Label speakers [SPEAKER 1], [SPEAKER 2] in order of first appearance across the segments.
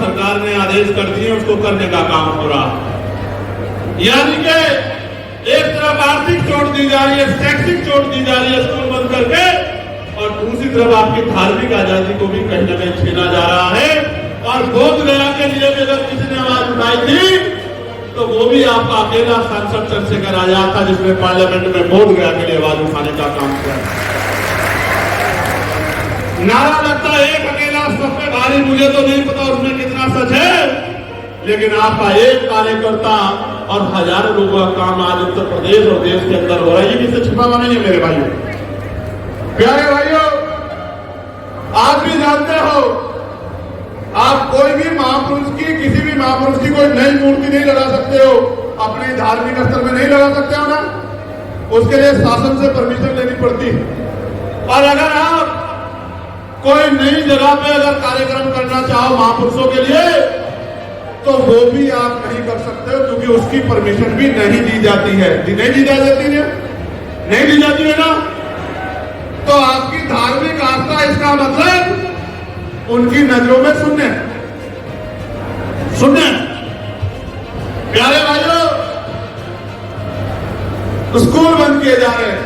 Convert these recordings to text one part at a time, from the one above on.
[SPEAKER 1] सरकार ने आदेश कर दिए उसको करने का काम हो रहा है। यानी कि एक तरफ आर्थिक चोट दी जा रही है, शैक्षिक चोट दी जा रही है स्कूल बंद करके, और दूसरी तरफ आपकी धार्मिक आजादी को भी कहीं न कहीं छीना जा रहा है। और बोध गया के लिए भी अगर किसी ने आवाज उठाई थी तो वो भी आपका अकेला सांसद चंद्रशेखर आजाद था, जिसने पार्लियामेंट में बोध गया के लिए आवाज उठाने का काम किया। नारा लगता है एक अकेला सब पे भारी, मुझे तो नहीं पता उसमें कितना सच है, लेकिन आपका एक कार्यकर्ता और हजारों लोगों का काम आज उत्तर प्रदेश और देश के अंदर हो रहा है। ये किससे छिपा हुआ नहीं है मेरे भाइयों, प्यारे भाइयों। आप भी जानते हो, आप कोई भी महापुरुष की, किसी भी महापुरुष की कोई नई मूर्ति नहीं लगा सकते हो, अपने धार्मिक स्थल में नहीं लगा सकते हो ना, उसके लिए शासन से परमिशन लेनी पड़ती है। और अगर आप कोई नई जगह पे अगर कार्यक्रम करना चाहो महापुरुषों के लिए, तो वो भी आप नहीं कर सकते हो, क्योंकि उसकी परमिशन भी नहीं दी जाती है। नहीं दी जाती है, नहीं दी जाती है ना। तो आपकी धार्मिक आस्था, इसका मतलब उनकी नजरों में शून्य, शून्य। प्यारे भाइयों, स्कूल बंद किए जा रहे हैं,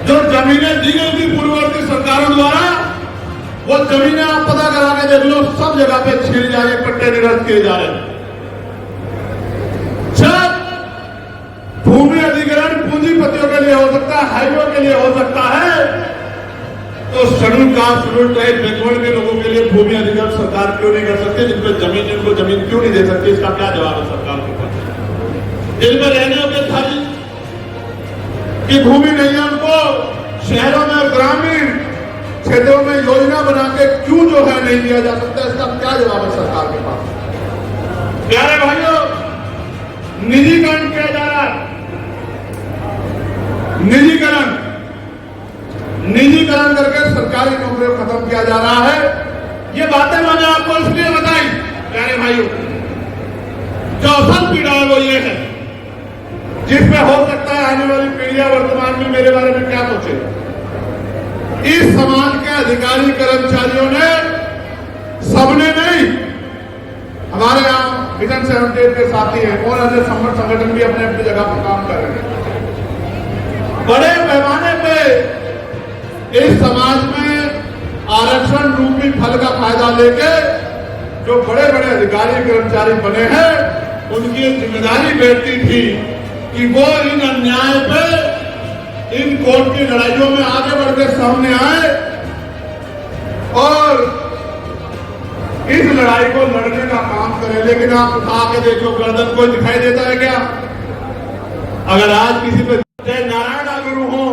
[SPEAKER 1] जो जमीनें दी गई थी पूर्ववर्ती सरकारों द्वारा, वो जमीनें आप पता करा के देख लो, सब जगह पे छीन जा रहे, पट्टे निरस्त किए जा रहे। जब भूमि अधिग्रहण पूंजीपतियों के लिए हो सकता है, हाईवे के लिए हो सकता है, तो schedule caste, schedule tribe, backward के लोगों के लिए भूमि अधिग्रहण सरकार क्यों नहीं कर सकती? जिन पर जमीन, जिनको जमीन क्यों नहीं दे सकती? इसका क्या जवाब है सरकार के पास? जिनमें रहने योग्य घर की भूमि नहीं है, उनको शहरों में, ग्रामीण क्षेत्रों में योजना बना के क्यों जो है नहीं दिया जा सकता? इसका क्या जवाब है सरकार के पास? प्यारे भाइयों, निजीकरण किया जा रहा है, निजीकरण करके सरकारी नौकरियों खत्म किया जा रहा है। ये बातें मैंने आपको इसलिए बताई प्यारे भाइयों, जो असल पीड़ा है वो ये है, जिसमें हो सकता है आने वाली पीढ़ियां वर्तमान में मेरे बारे में क्या सोचे। इस समाज के अधिकारी कर्मचारियों ने, सबने नहीं, हमारे यहाँ विजन 78 के साथी हैं और अन्य संगठन भी अपने अपनी जगह पर काम कर रहे हैं। बड़े पैमाने पे इस समाज में आरक्षण रूपी फल का फायदा लेके जो बड़े बड़े अधिकारी कर्मचारी बने हैं, उनकी जिम्मेदारी बैठती थी कि वो इन अन्याय पे, इन कोर्ट की लड़ाइयों में आगे बढ़ के सामने आए और इस लड़ाई को लड़ने का काम करें। लेकिन आप उठा के देखो, गर्दन कोई दिखाई देता है क्या? अगर आज किसी पे नारायण गुरु हो,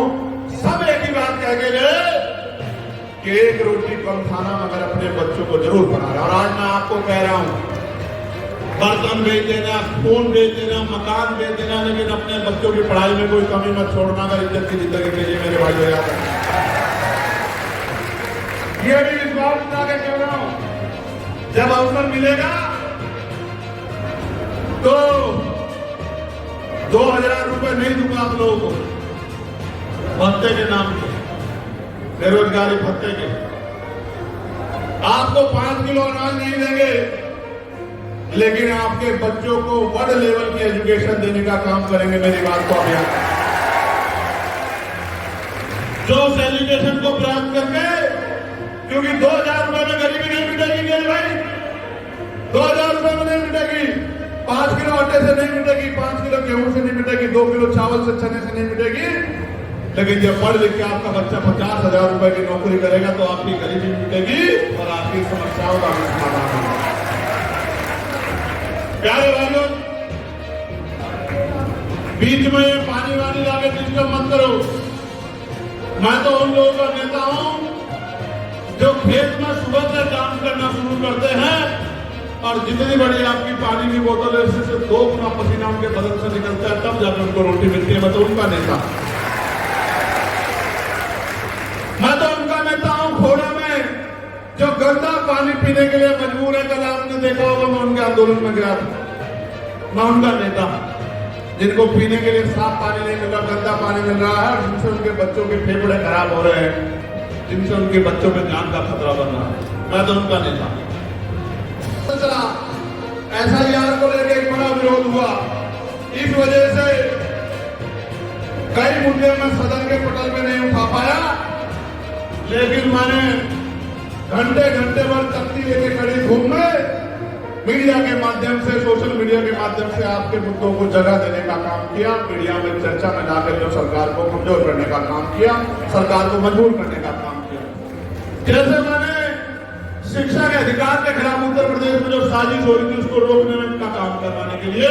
[SPEAKER 1] सब एक ही बात कह के गए कि एक रोटी कम खाना मगर अपने बच्चों को जरूर बना रहे। और आज मैं आपको कह रहा हूं, बर्तन बेच देना, फोन बेच देना, मकान बेच देना, लेकिन अपने बच्चों की पढ़ाई में कोई कमी मत छोड़ना। अगर इज्जत की जिंदगी के लिए मेरे भाई याद है, ये भी इस बात बता के कह रहा हूं, जब अवसर मिलेगा तो 2000 रुपए नहीं दूंगा आप लोगों को भत्ते के नाम पे, बेरोजगारी भत्ते के। आपको 5 किलो अनाज नहीं देंगे, लेकिन आपके बच्चों को वर्ल्ड लेवल की एजुकेशन देने का काम करेंगे। मेरी बात को अभियान जो एजुकेशन को प्राप्त करके, क्योंकि 2000 रुपए में गरीबी नहीं मिटेगी मेरे भाई, 2000 रुपए में नहीं मिटेगी, 5 किलो आटे से नहीं मिटेगी, 5 किलो गेहूं से नहीं मिटेगी, 2 किलो चावल से, चने से नहीं मिटेगी। लेकिन जब पढ़ लिख के आपका बच्चा 50,000 रुपए की नौकरी करेगा तो आपकी गरीबी मिटेगी और आपकी समस्याओं का भी समाधान होगा। प्यारे भाइयों, बीच में ये पानी वानी लाके डिस्टर्ब मत करो। मैं तो उन लोगों का नेता हूं जो खेत में सुबह से काम करना शुरू करते हैं और जितनी बड़ी आपकी पानी की बोतल है, इससे 2 गुना पसीना उनके बदन से निकलता है, तब जाकर उनको रोटी मिलती है। मैं तो उनका नेता, मैं तो उनका नेता हूं खोड़ा में जो गंदा पानी पीने के लिए मजबूर है। कल आपने देखा होगा, मैं उनके आंदोलन में गया था। मैं उनका नेता, जिनको पीने के लिए साफ पानी नहीं मिल रहा, गंदा पानी मिल रहा है, जिनसे उनके बच्चों के फेफड़े खराब हो रहे हैं, जिनसे उनके बच्चों में जान का खतरा बन रहा है। मैं तो उनका नेता। चला SIR को लेकर एक बड़ा विरोध हुआ। इस वजह से कई मुद्दे में सदन के पटल में नहीं उठा पाया, लेकिन मैंने घंटे घंटे भर तख्ती लेके खड़ी धूप में मीडिया के माध्यम से, सोशल मीडिया के माध्यम से आपके मुद्दों को जगह देने का काम किया। मीडिया में चर्चा में जाकर जो सरकार को कमजोर करने का काम किया, सरकार को मजबूर करने का काम किया। जैसे मैंने शिक्षा के अधिकार के खिलाफ उत्तर प्रदेश में जो साजिश हो रही थी उसको रोकने में का काम करवाने के लिए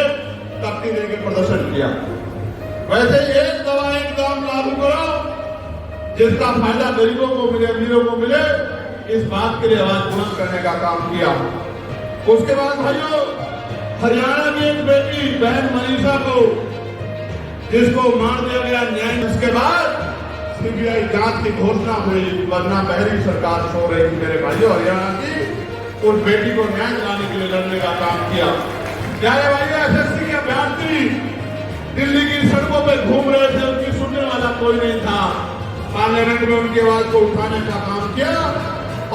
[SPEAKER 1] तख्ती लेके प्रदर्शन किया। वैसे एक दवा एक दाम लागू करो जिसका फायदा गरीबों को मिले, अमीरों को मिले, इस बात के लिए आवाज बुलंद करने का काम किया। उसके बाद भाइयों, हरियाणा की एक बेटी बहन मनीषा को जिसको मार दिया गया न्याय, उसके बाद CBI जांच की घोषणा हुई, वरना पहली सरकार सो रही थी मेरे भाइयों हरियाणा की। उस बेटी को न्याय दिलाने के लिए लड़ने का काम किया। प्यारे भाइयों, SSC के अभ्यर्थी दिल्ली की सड़कों पे घूम रहे थे, उनकी सुनने वाला कोई नहीं था। पार्लियामेंट में उनकी आवाज को उठाने का काम किया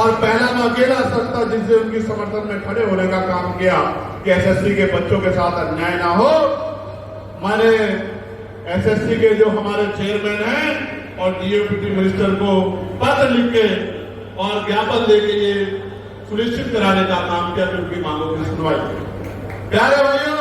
[SPEAKER 1] और पहला मैं अकेला सकता जिससे उनकी समर्थन में खड़े होने का काम किया कि SSC के बच्चों के साथ अन्याय ना हो। मैंने SSC के जो हमारे चेयरमैन हैं और DOPT मिनिस्टर को पत्र लिख के और ज्ञापन देके ये सुनिश्चित कराने का काम किया कि उनकी मांगों की सुनवाई। प्यारे भाइयों,